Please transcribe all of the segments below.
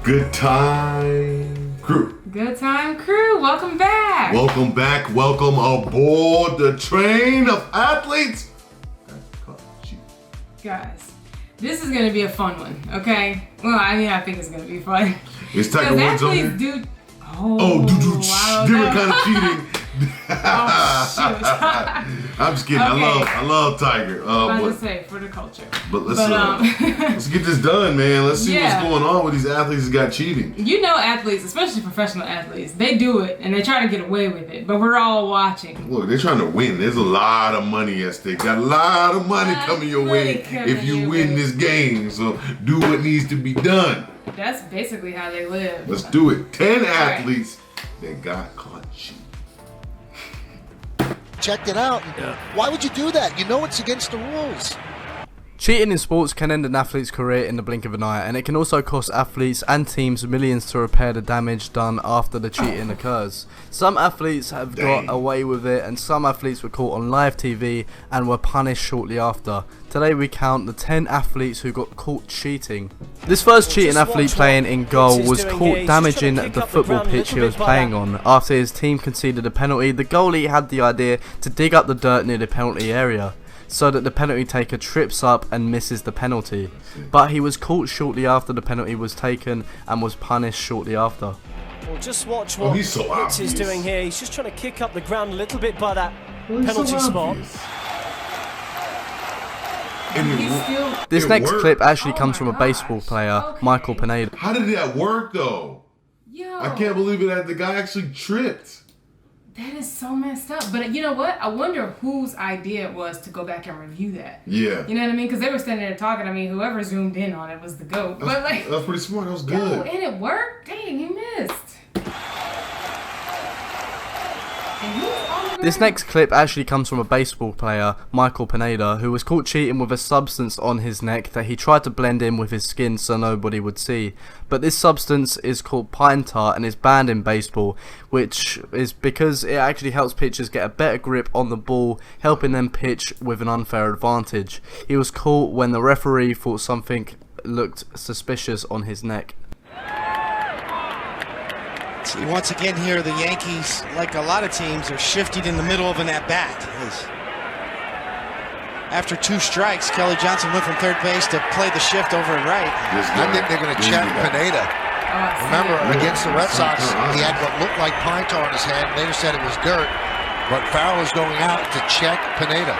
Good time crew. Good time crew, welcome back. Welcome back. Welcome aboard the train of athletes. Guys, this is gonna be a fun one, okay? Well, I think it's gonna be fun. It's Tiger Woods on here. Dude. Different kind of cheating. Oh, shoot. I'm just kidding. Okay. I love Tiger. I was gonna say, for the culture. But let's get this done, man. Let's see what's going on with these athletes that got cheating. You know, athletes, especially professional athletes, they do it and they try to get away with it, but we're all watching. Look, they're trying to win. There's a lot of money at stake. Got a lot of money coming your way if you win this game. So do what needs to be done. That's basically how they live. Let's do it. 10 athletes that got caught cheating. Checked it out. Why would you do that? You know it's against the rules. Cheating in sports can end an athlete's career in the blink of an eye, and it can also cost athletes and teams millions to repair the damage done after the cheating occurs. Some athletes have got away with it, and some athletes were caught on live TV and were punished shortly after. Today we count the 10 athletes who got caught cheating. This first cheating athlete playing in goal was caught damaging the football pitch he was playing on. After his team conceded a penalty, the goalie had the idea to dig up the dirt near the penalty area, so that the penalty taker trips up and misses the penalty. But he was caught shortly after the penalty was taken and was punished shortly after. Well, just watch what Hitz is doing here. He's just trying to kick up the ground a little bit by that penalty spot. This next clip actually comes from a baseball player, Michael Pineda. How did that work though? I can't believe it that the guy actually tripped. That is so messed up. But you know what? I wonder whose idea it was to go back and review that. Yeah. You know what I mean? Because they were standing there talking. I mean, whoever zoomed in on it was the GOAT. But like, that was pretty smart. That was good. Yo, and it worked. Dang, he missed. This next clip actually comes from a baseball player, Michael Pineda, who was caught cheating with a substance on his neck that he tried to blend in with his skin so nobody would see. But this substance is called pine tar and is banned in baseball, which is because it actually helps pitchers get a better grip on the ball, helping them pitch with an unfair advantage. He was caught when the referee thought something looked suspicious on his neck. Once again here, the Yankees, like a lot of teams, are shifting in the middle of an at-bat. After 2 strikes, Kelly Johnson went from third base to play the shift over at right. I think they're going to check Pineda. Remember, against the Red Sox, he had what looked like pine tar in his hand. They just said it was dirt. But Farrell is going out to check Pineda.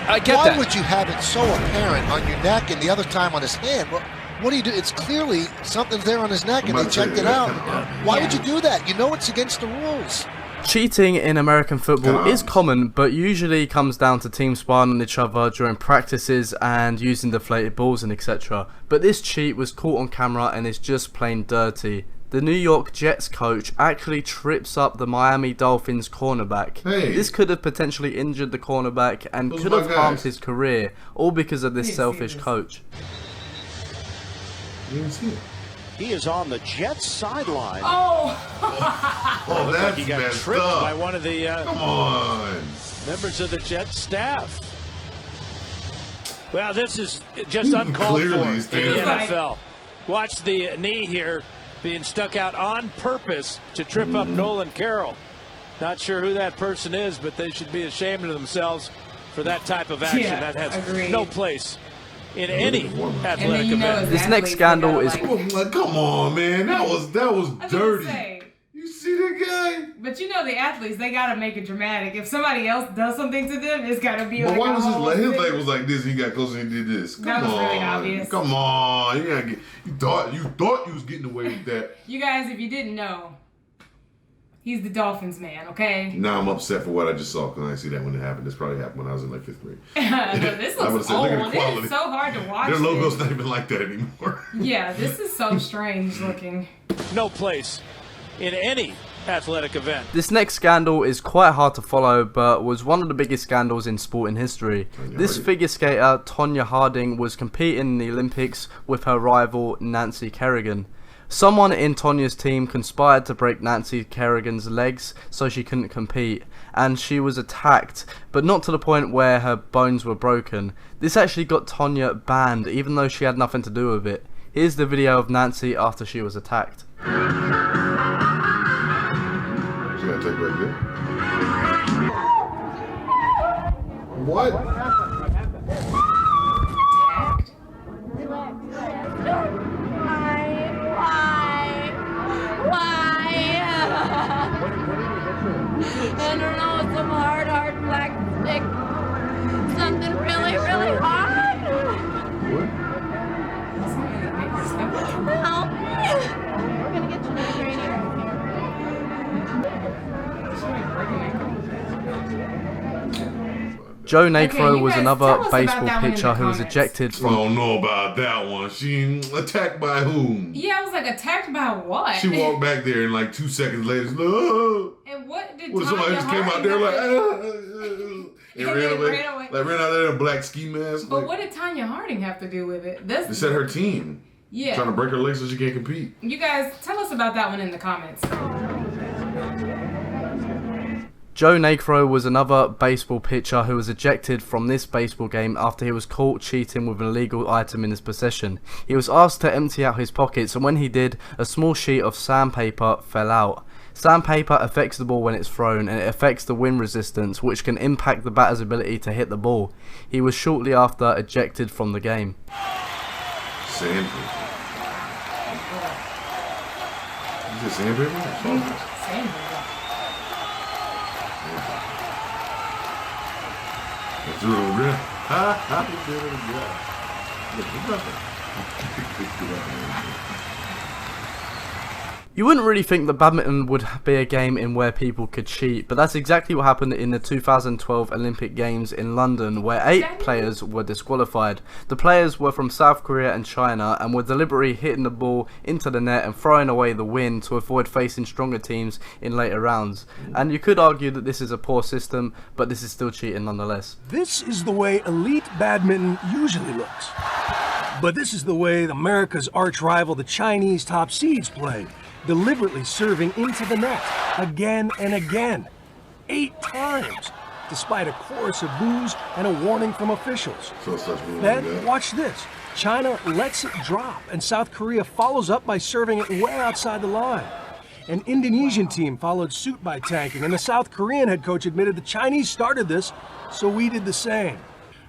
Why would you have it so apparent on your neck and the other time on his hand? What do you do? It's clearly something's there on his neck and they checked it out. Why would you do that? You know it's against the rules. Cheating in American football is common, but usually comes down to teams spying on each other during practices and using deflated balls and etc. But this cheat was caught on camera and is just plain dirty. The New York Jets coach actually trips up the Miami Dolphins cornerback. This could have potentially injured the cornerback and could have harmed his career, all because of this selfish coach. He is on the Jets sideline. Oh, that's he got tripped by one of the members of the Jets staff. Well, this is just uncalled for in the NFL. Watch the knee here being stuck out on purpose to trip up Nolan Carroll. Not sure who that person is, but they should be ashamed of themselves for that type of action. That has no place in any athletic event. This next scandal is... Come on, man. That was dirty. You see that guy? But you know the athletes, they gotta make it dramatic. If somebody else does something to them, it's gotta be but why was his leg was like this? He got closer and did this. That was really obvious. Come on, you thought you was getting away with that. You guys, if you didn't know, he's the Dolphins man. Okay. Now I'm upset for what I just saw because I didn't see that when it happened. This probably happened when I was in like 5th grade. No, this looks old. It is so hard to watch. Their logo's not even like that anymore. Yeah, this is so strange looking. No place in any athletic event. This next scandal is quite hard to follow, but was one of the biggest scandals in sporting history. This figure skater, Tonya Harding, was competing in the Olympics with her rival Nancy Kerrigan. Someone in Tonya's team conspired to break Nancy Kerrigan's legs so she couldn't compete, and she was attacked, but not to the point where her bones were broken. This actually got Tonya banned, even though she had nothing to do with it. Here's the video of Nancy after she was attacked. She got attacked right there. What? I don't know, some hard black stick. Something really, really hard. What? Help me. We're gonna get you to the training room Joe Nacro was another baseball pitcher who was ejected from... I don't know about that one. She attacked by whom? Yeah, I was like, attacked by what? She walked back there and like 2 seconds later, no. And what did somebody just came out there like, and ran away. Like ran out there in a black ski mask. But like, what did Tonya Harding have to do with it? They said her team. Yeah. Trying to break her legs so she can't compete. You guys, tell us about that one in the comments. Joe Nacro was another baseball pitcher who was ejected from this baseball game after he was caught cheating with an illegal item in his possession. He was asked to empty out his pockets, and when he did, a small sheet of sandpaper fell out. Sandpaper affects the ball when it's thrown, and it affects the wind resistance, which can impact the batter's ability to hit the ball. He was shortly after ejected from the game. Sandpaper. Is it sandpaper? Sandpaper. That's really good. You wouldn't really think that badminton would be a game in where people could cheat, but that's exactly what happened in the 2012 Olympic Games in London, where 8 players were disqualified. The players were from South Korea and China and were deliberately hitting the ball into the net and throwing away the win to avoid facing stronger teams in later rounds. And you could argue that this is a poor system, but this is still cheating nonetheless. This is the way elite badminton usually looks. But this is the way America's arch rival, the Chinese top seeds, play. Deliberately serving into the net again and again, 8 times, despite a chorus of boos and a warning from officials. Then watch this. China lets it drop, and South Korea follows up by serving it way outside the line. An Indonesian team followed suit by tanking, and the South Korean head coach admitted the Chinese started this, so we did the same.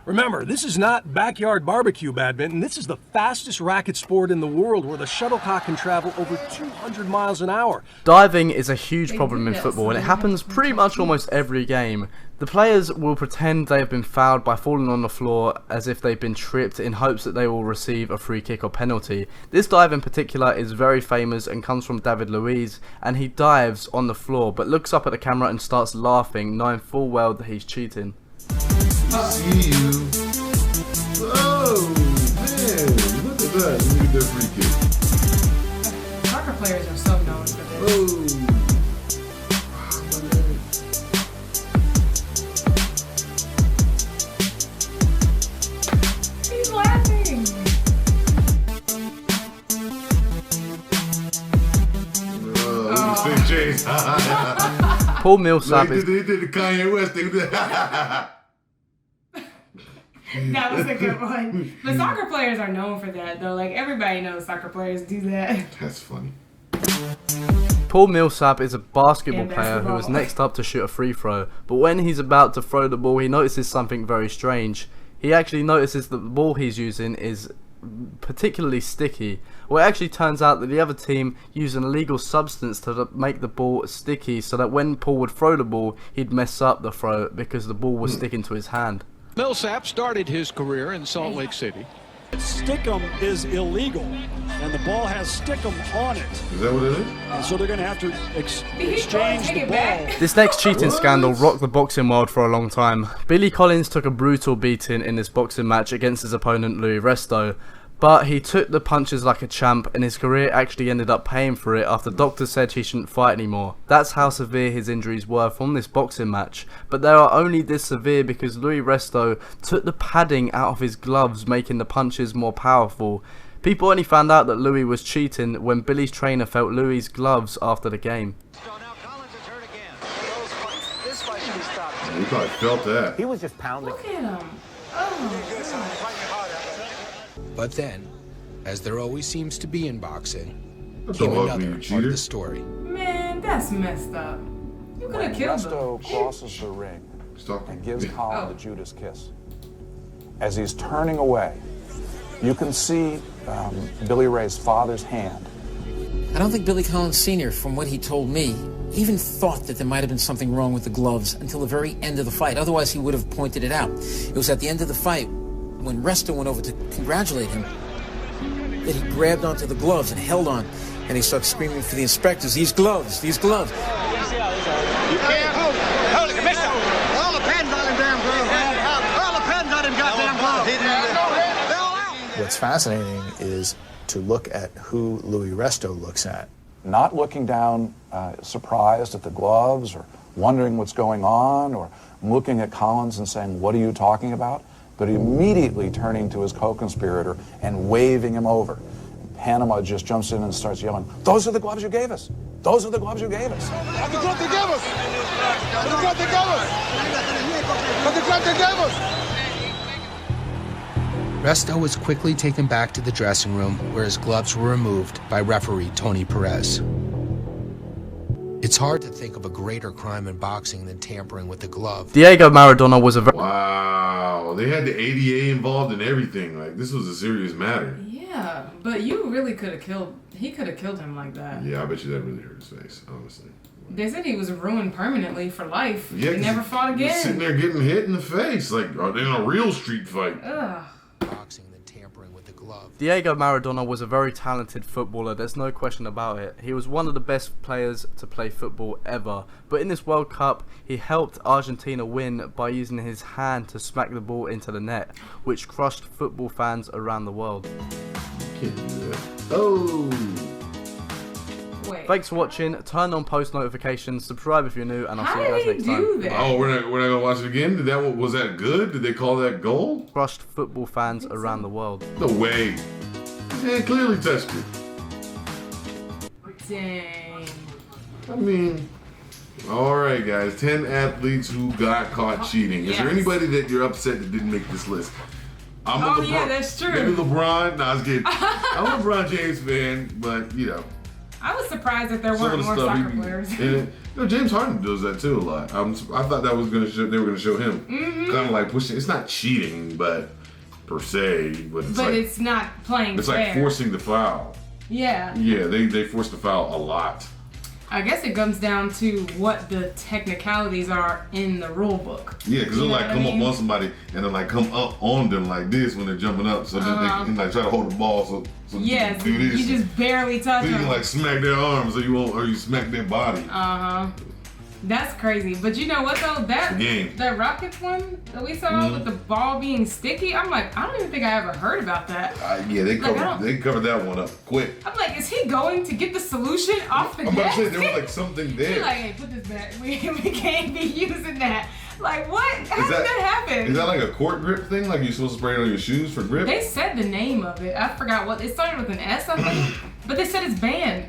Remember, this is not backyard barbecue badminton. This is the fastest racket sport in the world, where the shuttlecock can travel over 200 miles an hour. Diving is a huge problem in football, and it happens pretty much almost every game. The players will pretend they have been fouled by falling on the floor as if they've been tripped in hopes that they will receive a free kick or penalty. This dive in particular is very famous and comes from David Luiz, and he dives on the floor but looks up at the camera and starts laughing, knowing full well that he's cheating. See you. Oh, man. Look at that. Look at that free kick. Soccer players are so known for this. He's laughing. James. Paul Millsap is... They did the Kanye West thing. That was a good one. But soccer players are known for that, though. Like, everybody knows soccer players do that. That's funny. Paul Millsap is a basketball player who is next up to shoot a free throw, but when he's about to throw the ball, he notices something very strange. He actually notices that the ball he's using is particularly sticky. Well, it actually turns out that the other team used an illegal substance to make the ball sticky, so that when Paul would throw the ball, he'd mess up the throw because the ball was sticking to his hand. Millsap started his career in Salt Lake City. Stickum is illegal, and the ball has stickum on it. Is that what it is? And so they're going to have to exchange the ball. This next cheating scandal rocked the boxing world for a long time. Billy Collins took a brutal beating in this boxing match against his opponent Louis Resto. But he took the punches like a champ, and his career actually ended up paying for it after doctors said he shouldn't fight anymore. That's how severe his injuries were from this boxing match. But they are only this severe because Louis Resto took the padding out of his gloves, making the punches more powerful. People only found out that Louis was cheating when Billy's trainer felt Louis' gloves after the game. He probably felt that. He was just pounding. Look at him. Oh, But then, as there always seems to be in boxing, That's came all another ugly, part of the story. man, that's messed up. You could have killed him. Resto crosses the ring and gives Colin the Judas kiss. As he's turning away, you can see Billy Ray's father's hand. I don't think Billy Collins Sr., from what he told me, even thought that there might have been something wrong with the gloves until the very end of the fight. Otherwise, he would have pointed it out. It was at the end of the fight, when Resto went over to congratulate him, that he grabbed onto the gloves and held on, and he started screaming for the inspectors, "These gloves, these gloves." You can't hold it, Commissioner. All the pens on him damn gloves. All the pens on him goddamn gloves. What's fascinating is to look at who Louis Resto looks at. Not looking down surprised at the gloves or wondering what's going on or looking at Collins and saying, "What are you talking about?" But immediately turning to his co-conspirator and waving him over. Panama just jumps in and starts yelling, "Those are the gloves you gave us! Those are the gloves you gave us!" That's the glove they gave us! That's the glove they gave us! That's the glove they gave us! Resto was quickly taken back to the dressing room where his gloves were removed by referee Tony Perez. It's hard to think of a greater crime in boxing than tampering with the glove. Diego Maradona was a very... Wow, they had the ADA involved in everything. Like, this was a serious matter. Yeah, but you really could have killed... He could have killed him like that. Yeah, I bet you that really hurt his face, honestly. They said he was ruined permanently for life. Yeah, he never fought again. Sitting there getting hit in the face. Like, in a real street fight. Ugh. Boxing than tampering with the glove. Diego Maradona was a very talented footballer, there's no question about it. He was one of the best players to play football ever. But in this World Cup, he helped Argentina win by using his hand to smack the ball into the net, which crushed football fans around the world. Can't do that. Oh! Wait. Thanks for watching, turn on post notifications, subscribe if you're new, and I'll see you guys next time. Oh, we're not gonna watch it again? Was that good? Did they call that goal? Crushed football fans around the world. No way. His hand clearly touched it. Dang. I mean, alright guys, 10 athletes who got caught cheating. Is there anybody that you're upset that didn't make this list? I'm a LeBron. Yeah, that's true. Maybe LeBron. Nah, I was kidding. I'm a LeBron James fan, but you know. I was surprised that there weren't more soccer players. You know, James Harden does that too a lot. I thought that was gonna show, they were gonna show him kind of like pushing. It's not cheating, but per se, but it's not playing. It's fair. like forcing the foul. Yeah. Yeah, they force the foul a lot. I guess it comes down to what the technicalities are in the rule book. Yeah, because they'll like come up on somebody and then like come up on them like this when they're jumping up, so then they can like try to hold the ball so yes, you can do this. You just barely touch them. So you can like smack their arms or you smack their body. That's crazy. But you know what though? That Rockets one that we saw with the ball being sticky, I'm like, I don't even think I ever heard about that. Yeah, they covered that one up quick. I'm like, is he going to get the solution off the net? I'm about to say there was like something there. He's like, hey, put this back. We can't be using that. Like, what? How did that happen? Is that like a court grip thing? Like you're supposed to spray it on your shoes for grip? They said the name of it. I forgot what. It started with an S, I think. But they said it's banned.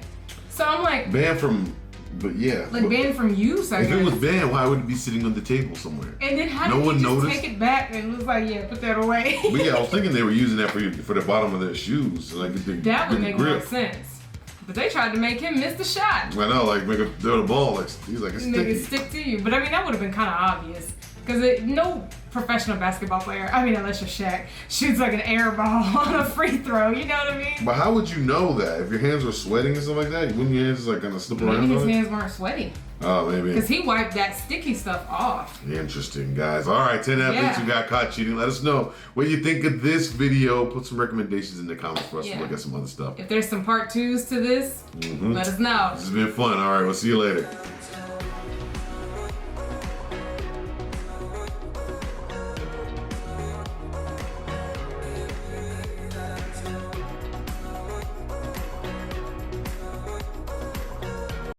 So I'm like. Banned from. But yeah. Like banned from use, I guess. If it was banned, why would it be sitting on the table somewhere? And then how did you just take it back and was like, yeah, put that away? But yeah, I was thinking they were using that for the bottom of their shoes. So like that would make more sense. But they tried to make him miss the shot. I know, like make throw the ball. Like he's like, it's make it stick to you. But I mean, that would have been kind of obvious. Because no professional basketball player, I mean, unless you're Shaq, shoots like an air ball on a free throw. You know what I mean? But how would you know that? If your hands were sweating and stuff like that, wouldn't your hands like kind of slip around? Maybe his hands weren't sweaty. Oh, maybe. Because he wiped that sticky stuff off. Interesting, guys. All right, 10 athletes who got caught cheating. Let us know what you think of this video. Put some recommendations in the comments for us to look at some other stuff. If there's some part 2s to this, let us know. This has been fun. All right, we'll see you later.